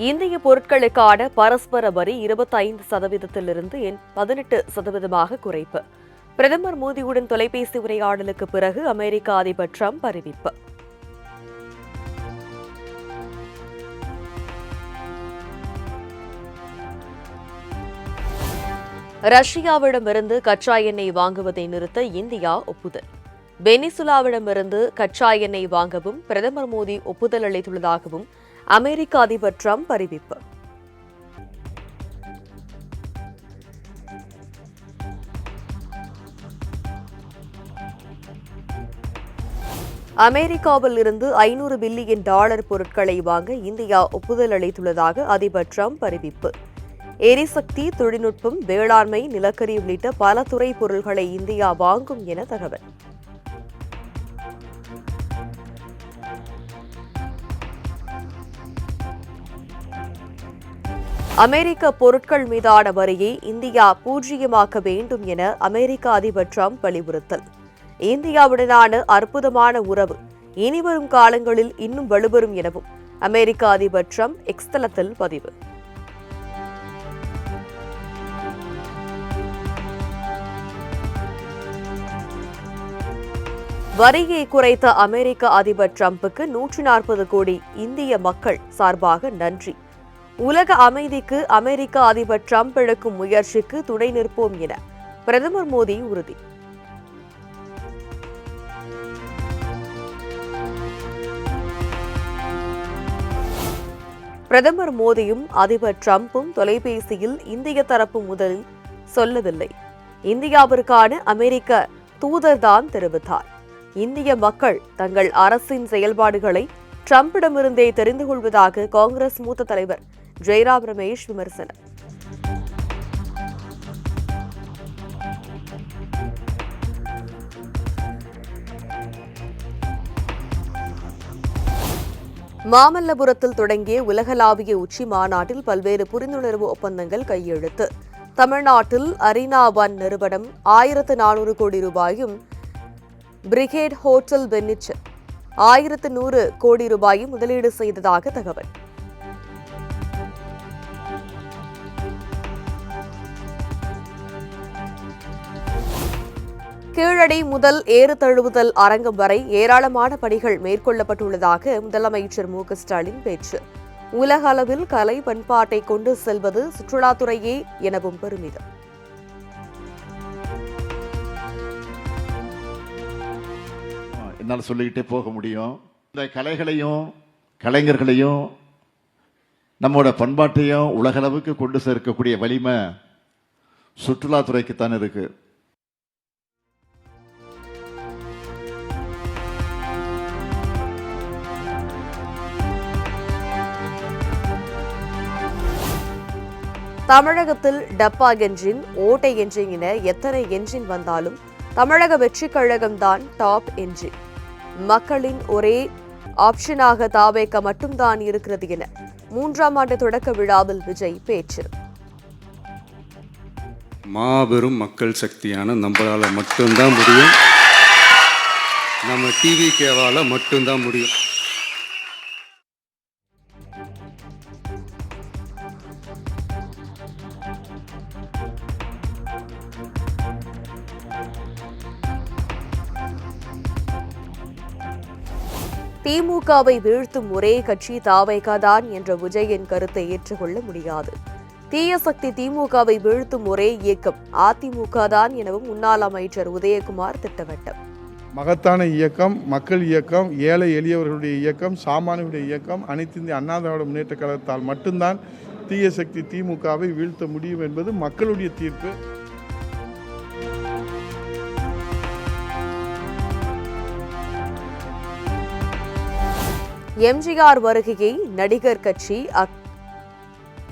இந்திய பொருட்களுக்கான பரஸ்பர வரி 25%-இலிருந்து 18% குறைப்பு. பிரதமர் மோடியுடன் தொலைபேசி உரையாடலுக்கு பிறகு அமெரிக்க அதிபர் டிரம்ப் அறிவிப்பு. ரஷ்யாவிடமிருந்து கச்சா எண்ணெய் வாங்குவதை நிறுத்த இந்தியா ஒப்புதல். வெனிசுலாவிடமிருந்து கச்சா எண்ணெய் வாங்கவும் பிரதமர் மோடி ஒப்புதல் அளித்துள்ளதாகவும் அமெரிக்க அதிபர் டிரம்ப் அறிவிப்பு. அமெரிக்காவில் இருந்து $500 பில்லியன் பொருட்களை வாங்க இந்தியா ஒப்புதல் அளித்துள்ளதாக அதிபர் டிரம்ப் அறிவிப்பு. எரிசக்தி, தொழில்நுட்பம், வேளாண்மை, நிலக்கரி உள்ளிட்ட பல துறை பொருட்களை இந்தியா வாங்கும் என தகவல். அமெரிக்க பொருட்கள் மீதான வரியை இந்தியா 0 வேண்டும் என அமெரிக்க அதிபர் டிரம்ப் வலியுறுத்தல். இந்தியாவுடனான அற்புதமான உறவு இனிவரும் காலங்களில் இன்னும் வலுப்பெறும் எனவும் அமெரிக்க அதிபர் டிரம்ப் எக்ஸ் தளத்தில் பதிவு. வரியை குறைத்த அமெரிக்க அதிபர் டிரம்புக்கு 140 கோடி இந்திய மக்கள் சார்பாக நன்றி. உலக அமைதிக்கு அமெரிக்க அதிபர் டிரம்ப் எடுக்கும் முயற்சிக்கு துணை நிற்போம் என பிரதமர் மோடி உறுதி. பிரதமர் மோடியும் அதிபர் டிரம்பும் தொலைபேசியில் இந்திய தரப்பு முதலில் சொல்லவில்லை. இந்தியாவிற்கான அமெரிக்க தூதர்தான் தெரிவித்தார். இந்திய மக்கள் தங்கள் அரசின் செயல்பாடுகளை டிரம்பிடமிருந்தே தெரிந்து கொள்வதாக காங்கிரஸ் மூத்த தலைவர் ஜெயராம் ரமேஷ் விமர்சனம். மாமல்லபுரத்தில் தொடங்கிய உலகளாவிய உச்சி மாநாட்டில் பல்வேறு புரிந்துணர்வு ஒப்பந்தங்கள் கையெழுத்து. தமிழ்நாட்டில் அரீனா ஒன் நிறுவனம் 1400 கோடி ரூபாயும், பிரிகேட் ஹோட்டல் பெர்னிச்சர் 1100 கோடி ரூபாயும் முதலீடு செய்ததாக தகவல். கீழடி முதல் ஏறு தழுவுதல் அரங்கம் வரை ஏராளமான பணிகள் மேற்கொள்ளப்பட்டுள்ளதாக முதலமைச்சர் மு க ஸ்டாலின் பேச்சு. உலக அளவில் கலை பண்பாட்டை கொண்டு செல்வது சுற்றுலாத்துறையே எனவும் பெருமிதம். என்னால் சொல்லிக்கிட்டே போக முடியும். இந்த கலைகளையும் கலைஞர்களையும் நம்மோட பண்பாட்டையும் உலகளவுக்கு கொண்டு சேர்க்கக்கூடிய வலிமை சுற்றுலாத்துறைக்குத்தான் இருக்கு. தமிழகத்தில் டப்பா என்ஜின், ஓட்டை என்ஜின் என எத்தனை என்ஜின் வந்தாலும் தமிழக வெற்றிக் கழகம்தான் டாப் என்ஜின். மக்களின் ஒரே ஆப்ஷனாக தாவேக மட்டும்தான் இருக்கிறது என 3ஆம் ஆண்டு தொடக்க விழாவில் விஜய் பேச்சு. மாபெரும் மக்கள் சக்தியான நம்மளால மட்டும்தான் முடியும். நம்ம டிவிகேவால மட்டும்தான் முடியும். திமுகவை வீழ்த்தும் ஒரே கட்சி தாவேகா தான் என்ற விஜயின் கருத்தை ஏற்றுக்கொள்ள முடியாது. தீய சக்தி திமுகவை வீழ்த்தும் ஒரே இயக்கம் அதிமுக தான் எனவும் முன்னாள் அமைச்சர் உதயகுமார் திட்டவட்டம். மகத்தான இயக்கம், மக்கள் இயக்கம், ஏழை எளியவர்களுடைய இயக்கம், சாமானியுடைய இயக்கம், அனைத்து இந்திய அண்ணா திராவிட முன்னேற்ற கழகத்தால் மட்டும்தான் தீய சக்தி திமுகவை வீழ்த்த முடியும் என்பது மக்களுடைய தீர்ப்பு. எம்ஜிஆர் வருகையை நடிகர் கட்சி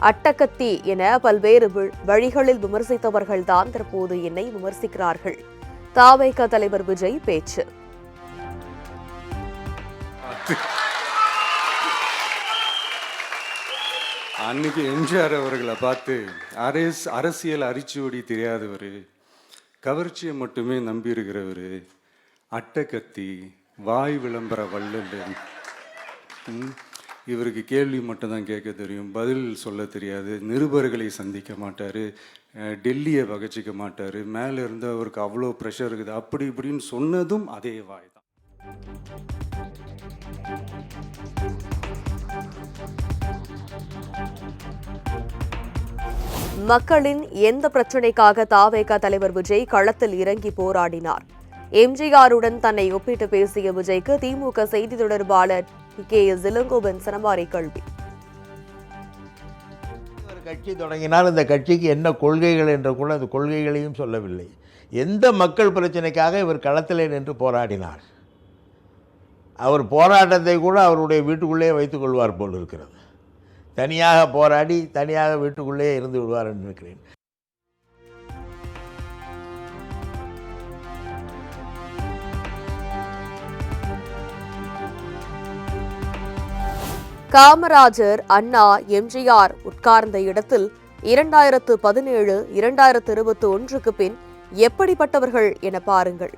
அட்டகத்தி என பல்வேறு வழிகளில் விமர்சித்தவர்கள்தான் தற்போது என்னை விமர்சிக்கிறார்கள். தாவேக தலைவர் விஜய் பேச்சு. அன்னைக்கு எம்ஜிஆர் அவர்களை பார்த்து அரசியல் அரிச்சுவடி தெரியாதவர், கவர்ச்சியை மட்டுமே நம்பி இருக்கிறவர், அட்டகத்தி, வாய் விளம்பர வள்ளல், இவருக்கு கேள்வி மட்டும் தான் கேட்க தெரியும், பதில் சொல்ல தெரியாது, நிருபர்களை சந்திக்க மாட்டார், டெல்லியை வகச்சிக்க மாட்டார், மேலே இருந்து அவருக்கு அவ்வளோ ப்ரெஷர் இருக்குது அப்படி இப்படின்னு சொன்னதும் அதே வாய் தான். மக்களின் எந்த பிரச்சினைக்காக தாவேகா தலைவர் விஜய் களத்தில் இறங்கி போராடினார்? எம்ஜிஆருடன் தன்னை ஒப்பிட்டு பேசிய விஜய்க்கு திமுக செய்தி தொடர்பாளர் KS இளங்கோவன் சரமாரி கேள்வி. ஒரு கட்சி தொடங்கினால் இந்த கட்சிக்கு என்ன கொள்கைகள் என்ற கூட அந்த கொள்கைகளையும் சொல்லவில்லை. எந்த மக்கள் பிரச்சனைக்காக இவர் களத்திலே நின்று போராடினார்? அவர் போராட்டத்தை கூட அவருடைய வீட்டுக்குள்ளே வைத்துக் கொள்வார் போல் இருக்கிறது. தனியாக போராடி தனியாக வீட்டுக்குள்ளே இருந்து விடுவார் என்று நினைக்கிறேன். காமராஜர், அண்ணா, எம்ஜிஆர் உட்கார்ந்த இடத்தில் 2017, 2021க்கு பின் எப்படிப்பட்டவர்கள் என பாருங்கள்.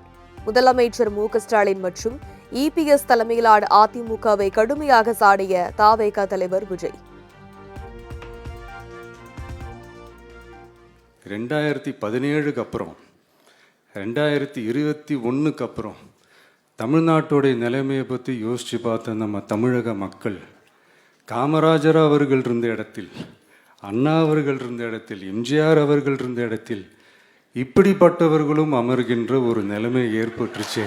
முதலமைச்சர் மு.க.ஸ்டாலின் மற்றும் EPS தலைமையிலான அதிமுகவை கடுமையாக சாடிய தாவேகா தலைவர் விஜய். 2017க்கு அப்புறம் 2021க்கு அப்புறம் தமிழ்நாட்டுடைய நிலைமையை பற்றி யோசித்து பார்த்த நம்ம தமிழக மக்கள் காமராஜர் அவர்கள் இருந்த இடத்தில், அண்ணா அவர்கள் இருந்த இடத்தில், எம்ஜிஆர் அவர்கள் இருந்த இடத்தில் இப்படிப்பட்டவர்களும் அமர்கின்ற ஒரு நிலைமை ஏற்பட்டுருச்சு.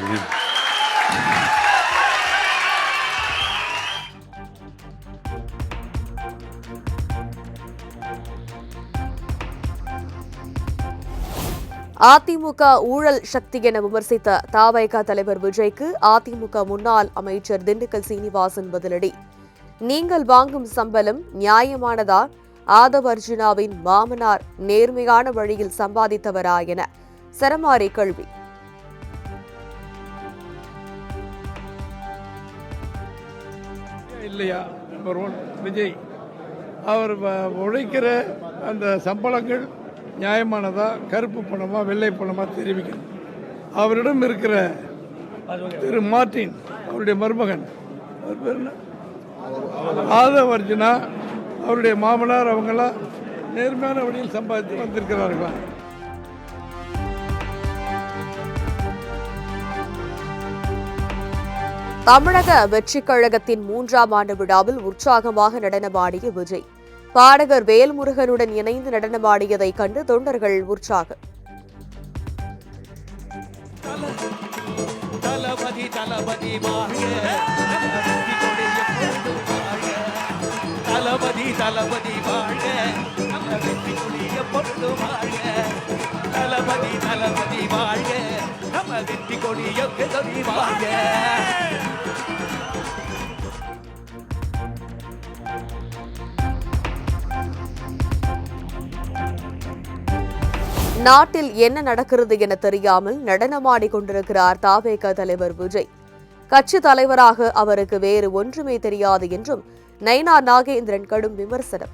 அதிமுக ஊழல் சக்தி என விமர்சித்த தாவேகா தலைவர் விஜய்க்கு அதிமுக முன்னாள் அமைச்சர் திண்டுக்கல் சீனிவாசன் பதிலடி. நீங்கள் வாங்கும் சம்பளம் நியாயமானதா? ஆதவ் அர்ஜுனாவின் மாமனார் நேர்மையான வழியில் சம்பாதித்தவரா என சரமாரி கேள்வி. இல்லையா? நம்பர் 1 விஜய் அவர் உழைக்கிற அந்த சம்பளங்கள் நியாயமானதா, கருப்பு பணமா, வெள்ளை பணமா தெரிவிக்கணும். அவரிடம் இருக்கிற திரு மார்டின், அவருடைய மருமகன், அவர் பேர் என்ன, ஆதவ் அர்ஜுனா, அவருடைய மாமனார், அவங்களாம் நேர்மையான வழியில் சம்பாதித்து வந்திருக்கிறார்களா? தமிழக வெற்றிக் கழகத்தின் 3ஆம் ஆண்டு விழாவில் உற்சாகமாக நடனமாடிய விஜய். பாடகர் வேல்முருகனுடன் இணைந்து நடனமாடியதை கண்டு தொண்டர்கள் உற்சாகம். தளபதி தளபதி வாழ்க, தளபதி தளபதி வாழ்க, வெற்றி கொடிய பொருள் வாழ்க, தளபதி தளபதி வாழ்க, நம்ம வெற்றி கொடிய கொடி வாழ்க. நாட்டில் என்ன நடக்கிறது என தெரியாமல் நடனமாடிக் கொண்டிருக்கிறார் தாவேகா தலைவர் விஜய். கட்சி தலைவராக அவருக்கு வேறு ஒன்றுமே தெரியாது என்றும் நைனா நாகேந்திரன் கடும் விமர்சனம்.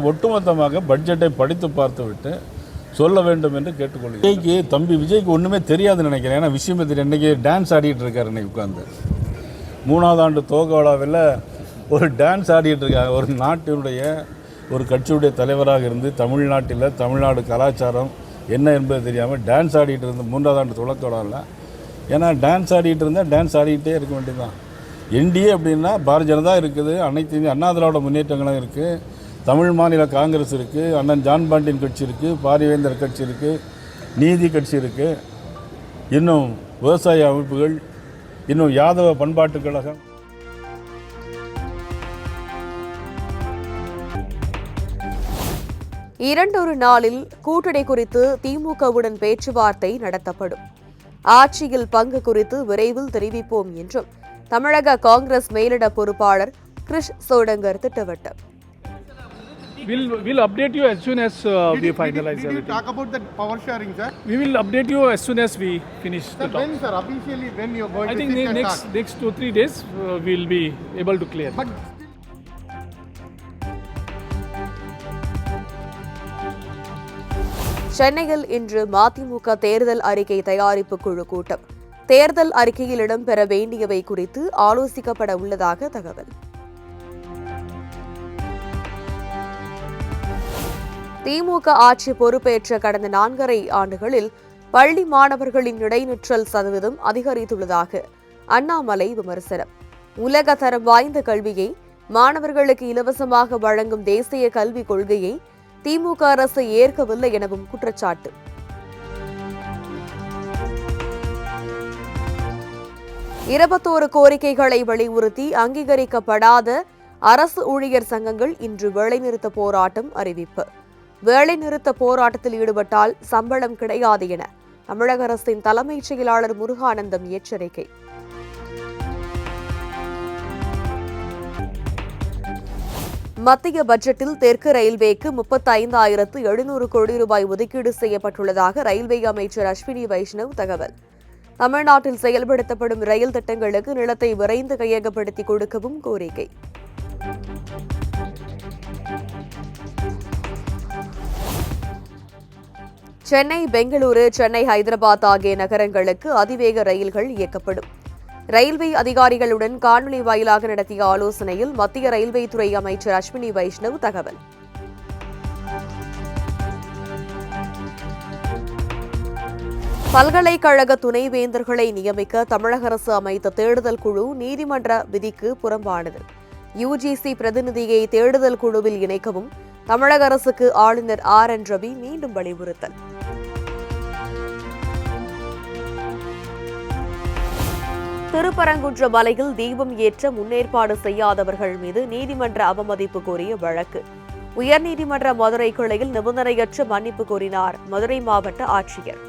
ஒட்டுமொத்தமாக பட்ஜெட்டை படித்து பார்த்துவிட்டு சொல்ல வேண்டும் என்று கேட்டுக்கொள்கிறேன். தம்பி விஜய்க்கு ஒன்றுமே தெரியாதுன்னு நினைக்கிறேன். ஏன்னா விஷயமே தெரியும். இன்றைக்கி டான்ஸ் ஆடிட்டு இருக்காரு. இன்னைக்கு உட்காந்து 3ஆவது ஆண்டு துவக்க விழாவில் ஒரு டான்ஸ் ஆடிட்டு இருக்காங்க. ஒரு நாட்டினுடைய ஒரு கட்சியுடைய தலைவராக இருந்து தமிழ்நாட்டில் தமிழ்நாடு கலாச்சாரம் என்ன என்பது தெரியாமல் டான்ஸ் ஆடிட்டு இருந்த 3ஆவது ஆண்டு துவக்க விழாவில். ஏன்னா டான்ஸ் ஆடிட்டு இருந்தால் டான்ஸ் ஆடிக்கிட்டே இருக்க வேண்டியதுதான். NDA அப்படின்னா பாரதிய ஜனதா இருக்குது, அனைத்து இந்திய அண்ணா திராவிட முன்னேற்றங்களும் இருக்குது, தமிழ் மாநில காங்கிரஸ் இருக்குது, அண்ணன் ஜான் பாண்டியன் கட்சி இருக்குது, பாரிவேந்தர் கட்சி இருக்குது, நீதி கட்சி இருக்குது, இன்னும் விவசாய அமைப்புகள், இன்னும் யாதவ பண்பாட்டுக் கழகம். இரண்டொரு நாளில் கூட்டணி குறித்து திமுகவுடன் பேச்சுவார்த்தை நடத்தப்படும். ஆட்சியில் பங்கு குறித்து விரைவில் தெரிவிப்போம் என்றும் தமிழக காங்கிரஸ் மேலிட பொறுப்பாளர் Girish Chodankar திட்டவட்டம். We'll update you as soon as we finalize everything. Did you talk about that power sharing, sir? We will update you as soon as we finish the talk. When, sir? Officially, when you are going to sit and talk? I think next 2-3 days we'll be able to clear. But சென்னையில் இன்று மதிமுக தேர்தல் அறிக்கை தயாரிப்பு குழு கூட்டம். தேர்தல் அறிக்கையில் இடம்பெற வேண்டியவை குறித்து ஆலோசிக்கப்பட உள்ளதாக தகவல். திமுக ஆட்சி பொறுப்பேற்ற கடந்த 4.5 ஆண்டுகளில் பள்ளி மாணவர்களின் இடைநிற்றல் சதவீதம் அதிகரித்துள்ளதாக அண்ணாமலை விமர்சனம். உலக தரம் வாய்ந்த கல்வியை மாணவர்களுக்கு இலவசமாக வழங்கும் தேசிய கல்விக் கொள்கையை திமுக அரசு ஏற்கவில்லை எனவும் குற்றச்சாட்டு. இருபத்தோரு கோரிக்கைகளை வலியுறுத்தி அங்கீகரிக்கப்படாத அரசு ஊழியர் சங்கங்கள் இன்று வேலைநிறுத்த போராட்டம் அறிவிப்பு. வேலைநிறுத்த போராட்டத்தில் ஈடுபட்டால் சம்பளம் கிடையாது என தமிழக அரசின் தலைமைச் செயலாளர் முருகானந்தம் எச்சரிக்கை. மத்திய பட்ஜெட்டில் தெற்கு ரயில்வேக்கு 35,700 கோடி ரூபாய் ஒதுக்கீடு செய்யப்பட்டுள்ளதாக ரயில்வே அமைச்சர் அஸ்வினி வைஷ்ணவ் தகவல். தமிழ்நாட்டில் செயல்படுத்தப்படும் ரயில் திட்டங்களுக்கு நிலத்தை விரைந்து கையகப்படுத்தி கொடுக்கவும் கோரிக்கை. சென்னை, பெங்களூரு, சென்னை, ஹைதராபாத் ஆகிய நகரங்களுக்கு அதிவேக ரயில்கள் இயக்கப்படும். ரயில்வே அதிகாரிகளுடன் காணொலி வாயிலாக நடத்திய ஆலோசனையில் மத்திய ரயில்வே துறை அமைச்சர் அஸ்வினி வைஷ்ணவ் தகவல். பல்கலைக்கழக துணைவேந்தர்களை நியமிக்க தமிழக அரசு அமைத்த தேடுதல் குழு நீதிமன்ற விதிக்கு புறம்பானது. யுஜிசி பிரதிநிதியை தேடுதல் குழுவில் இணைக்கவும் தமிழக அரசுக்கு ஆளுநர் RN ரவி மீண்டும் வலியுறுத்தல். திருப்பரங்குன்ற மலையில் தீபம் ஏற்ற முன்னேற்பாடு செய்யாதவர்கள் மீது நீதிமன்ற அவமதிப்பு கோரிய வழக்கு. உயர்நீதிமன்ற மதுரை கிளையில் நிபந்தனையற்ற மன்னிப்பு கோரினார் மதுரை மாவட்ட ஆட்சியர்.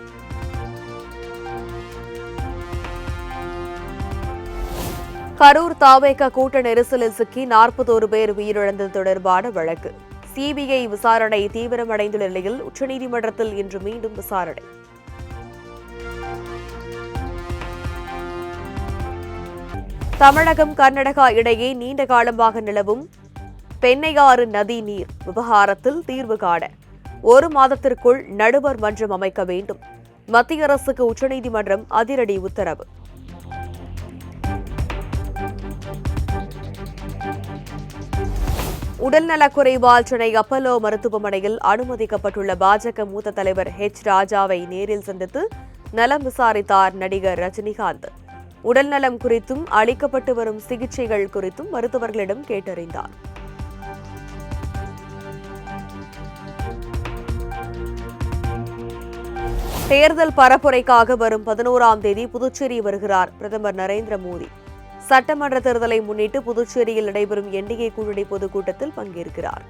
கரூர் தாவேக கூட்ட நெரிசலில் சிக்கி 41 பேர் உயிரிழந்தது தொடர்பான வழக்கு. சிபிஐ விசாரணை தீவிரமடைந்துள்ள நிலையில் உச்சநீதிமன்றத்தில் இன்று மீண்டும் விசாரணை. தமிழகம், கர்நாடகா இடையே நீண்ட காலமாக நிலவும் பெண்ணையாறு நதி நீர் விவகாரத்தில் தீர்வு காண 1 மாதத்திற்குள் நடுவர் மன்றம் அமைக்க வேண்டும். மத்திய அரசுக்கு உச்சநீதிமன்றம் அதிரடி உத்தரவு. உடல்நலக்குறைவால் சென்னை அப்பல்லோ மருத்துவமனையில் அனுமதிக்கப்பட்டுள்ள பாஜக மூத்த தலைவர் ராஜாவை நேரில் சந்தித்து நலம் விசாரித்தார் நடிகர் ரஜினிகாந்த். உடல்நலம் குறித்தும் அளிக்கப்பட்டு வரும் சிகிச்சைகள் குறித்தும் மருத்துவர்களிடம் கேட்டறிந்தார். தேர்தல் பரப்புரைக்காக வரும் 11ஆம் தேதி புதுச்சேரி வருகிறார் பிரதமர் நரேந்திர மோடி. சட்டமன்ற தேர்தலை முன்னிட்டு புதுச்சேரியில் நடைபெறும் NDA கூட்டணி பொதுக்கூட்டத்தில் பங்கேற்கிறார்.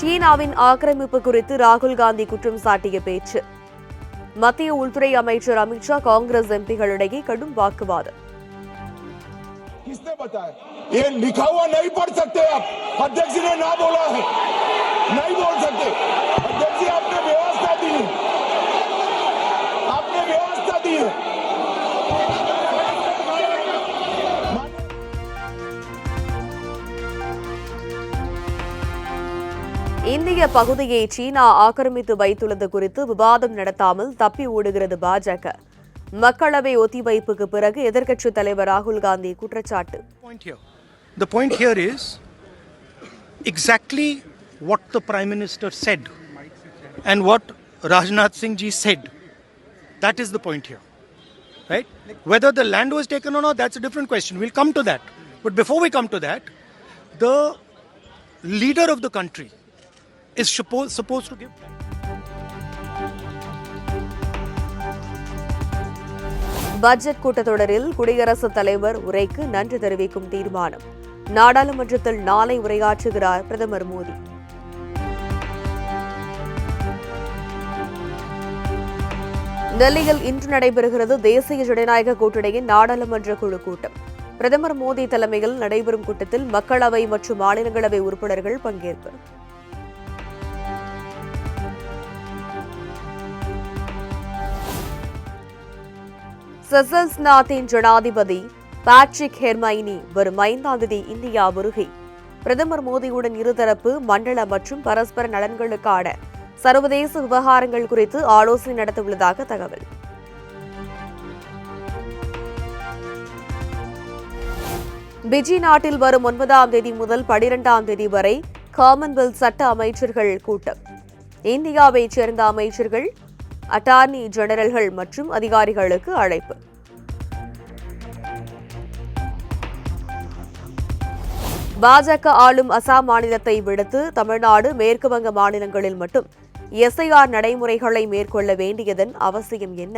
சீனாவின் ஆக்கிரமிப்பு குறித்து ராகுல் காந்தி குற்றம் சாட்டிய பேச்சு. மத்திய உள்துறை அமைச்சர் அமித்ஷா காங்கிரஸ் எம்பிகளிடையே கடும் வாக்குவாதம். இந்திய பகுதியை சீனா ஆக்கிரமித்து வைத்துள்ளது குறித்து விவாதம் நடத்தாமல் தப்பி ஓடுகிறது பாஜக. மக்களவை ஒத்திவைப்புக்கு பிறகு எதிர்க்கட்சித் தலைவர் ராகுல் காந்தி குற்றச்சாட்டு. The point here is exactly what the Prime Minister said and what Rajnath Singh ji said. That is the point here. Right? Whether the land was taken or not, that's a different question. We'll come to that. But before we come to that, the leader of the country is supposed to give. Budget கூட்டத்தொடரில் குடியரசுத் தலைவர் உரைக்கு நன்றி தெரிவிக்கும் தீர்மானம். நாடாளுமன்றத்தில் நாளை உரையாற்றுகிறார் பிரதமர் மோடி. டெல்லியில் இன்று நடைபெறுகிறது தேசிய ஜனநாயக கூட்டணியின் நாடாளுமன்ற குழு கூட்டம். பிரதமர் மோடி தலைமையில் நடைபெறும் கூட்டத்தில் மக்களவை மற்றும் மாநிலங்களவை உறுப்பினர்கள் பங்கேற்பு. செசல்ஸ் நாட்டின் ஜனாதிபதி பேட்ரிக் ஹெர்மைனி வரும் 5ஆம் தேதி இந்தியா வருகை. பிரதமர் மோடியுடன் இருதரப்பு, மண்டல மற்றும் பரஸ்பர நலன்களுக்கான சர்வதேச விவகாரங்கள் குறித்து ஆலோசனை நடத்தவுள்ளதாக தகவல். பிஜி நாட்டில் வரும் 9ஆம் தேதி முதல் 12ஆம் தேதி வரை காமன்வெல்த் சட்ட அமைச்சர்கள் கூட்டம். இந்தியாவைச் சேர்ந்த அமைச்சர்கள், அட்டார்னி ஜெனரல்கள் மற்றும் அதிகாரிகளுக்கு அழைப்பு. பாஜக ஆளும் அசாம் மாநிலத்தை விடுத்து தமிழ்நாடு, மேற்கு வங்க மாநிலங்களில் மட்டும் எஸ்ஐஆர் நடைமுறைகளை மேற்கொள்ள வேண்டியதன் அவசியம் என்ன?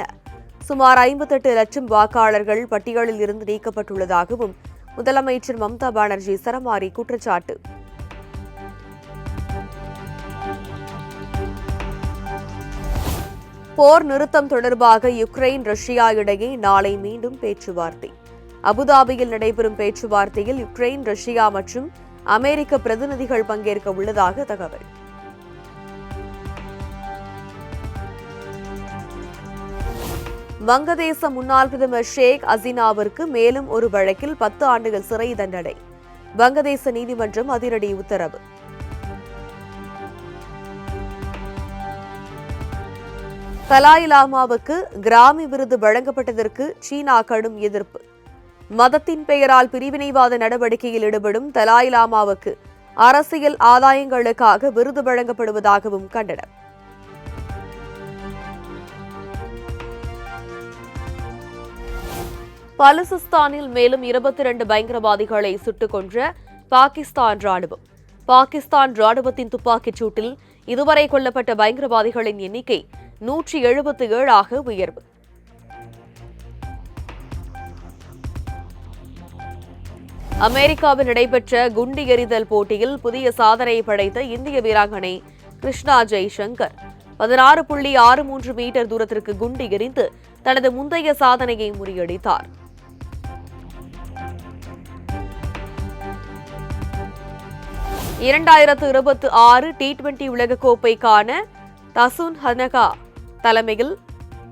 சுமார் 58 லட்சம் வாக்காளர்கள் பட்டியலில் இருந்து நீக்கப்பட்டுள்ளதாகவும் முதலமைச்சர் மம்தா பானர்ஜி சரமாரி குற்றச்சாட்டு. போர் நிறுத்தம் தொடர்பாக யுக்ரைன், ரஷ்யா இடையே நாளை மீண்டும் பேச்சுவார்த்தை. அபுதாபியில் நடைபெறும் பேச்சுவார்த்தையில் யுக்ரைன், ரஷ்யா மற்றும் அமெரிக்க பிரதிநிதிகள் பங்கேற்க உள்ளதாக தகவல். வங்கதேச முன்னாள் பிரதமர் ஷேக் ஹசீனாவிற்கு மேலும் ஒரு வழக்கில் 10 ஆண்டுகள் சிறை தண்டனை. வங்கதேச நீதிமன்றம் அதிரடி உத்தரவு. தலாய் லாமாவுக்கு கிராமி விருது வழங்கப்பட்டதற்கு சீனா கடும் எதிர்ப்பு. மதத்தின் பெயரால் பிரிவினைவாத நடவடிக்கையில் ஈடுபடும் தலாய் லாமாவுக்கு அரசியல் ஆதாயங்களுக்காக விருது வழங்கப்படுவதாகவும் கண்டனம். பலுசிஸ்தானில் மேலும் 22 பயங்கரவாதிகளை சுட்டுக் கொன்ற பாகிஸ்தான் ராணுவம். பாகிஸ்தான் ராணுவத்தின் துப்பாக்கிச் சூட்டில் இதுவரை கொல்லப்பட்ட பயங்கரவாதிகளின் எண்ணிக்கை 177 உயர்வு. அமெரிக்காவில் நடைபெற்ற குண்டு எறிதல் போட்டியில் புதிய சாதனை படைத்த இந்திய வீராங்கனை கிருஷ்ணா ஜெய்சங்கர் 16.63 மீட்டர் தூரத்திற்கு குண்டு எறிந்து தனது முந்தைய சாதனையை முறியடித்தார். (2026) T20 உலகக்கோப்பைக்கான தசுன் ஹனகா தலைமையில்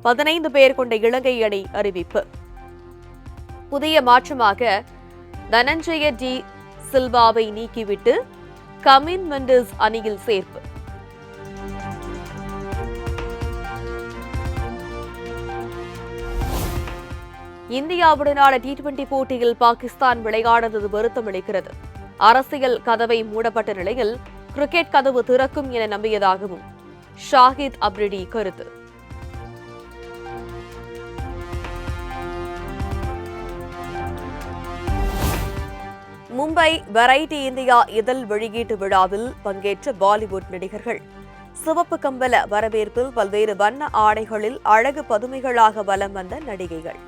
15 பேர் கொண்ட இலங்கை அணி அறிவிப்பு. புதிய மாற்றமாக தனஞ்சய டி சில்வாவை நீக்கிவிட்டு கமின் மெண்டிஸ் அணியில் சேர்ப்பு. இந்தியாவுடனான T20 போட்டியில் பாகிஸ்தான் விளையாடுவது வருத்தமளிக்கிறது. அரசியல் கதவை மூடப்பட்ட நிலையில் கிரிக்கெட் கதவு திறக்கும் என நம்பியதாகவும் ஷாஹித் அப்ரிடி கருத்து. மும்பை வெரைட்டி இந்தியா இதழ் வெளியீட்டு விழாவில் பங்கேற்ற பாலிவுட் நடிகர்கள். சிவப்பு கம்பள வரவேற்பில் பல்வேறு வண்ண ஆடைகளில் அழகு பதுமைகளாக வலம் வந்த நடிகைகள்.